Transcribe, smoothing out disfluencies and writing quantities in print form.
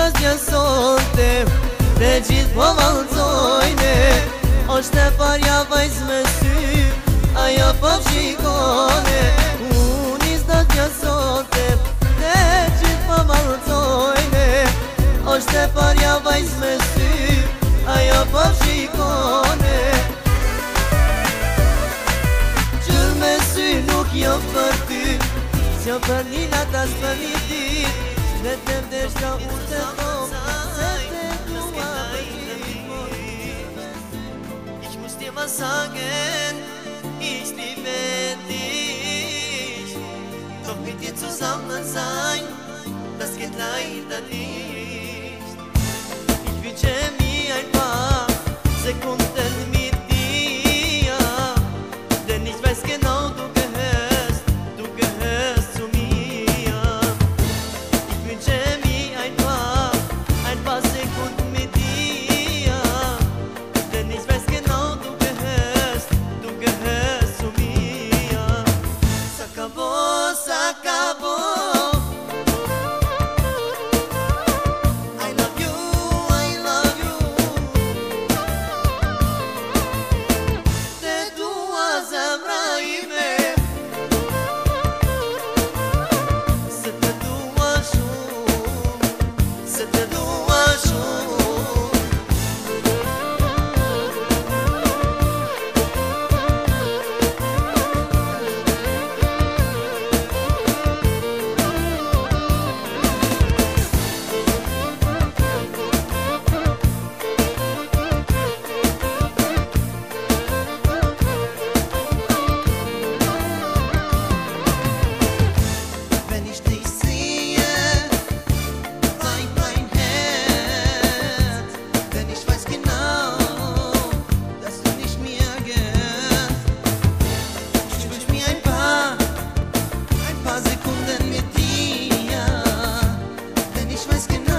asnjë sonte, dhe gjithë po valcojne. Është e parja vajzë me sy, ajo po shikone. Unë isë asnjë sonte, dhe gjithë po valcojne. Është e parja vajzë me sy, ajo po shikone. Gjërë me sy nuk jo për ty, s'jo për një natë as për një dit. Dhe të vdeshta unë të tomë, se te dua për gjithmonë. Ich muss dir was sagen, ich liebe dich. Doch mit dir zusammen sein, das geht leider nicht. Ich wünsche mir ein paar Sekunden mit dir, denn ich weiß genau, du gehörst zu mir. Ich wünsche mir ein paar Sekunden mit dir, denn ich weiß genau, du gehörst zu mir. S'acabó, s'acabó. Sekunden mit dir, denn ich weiß genau.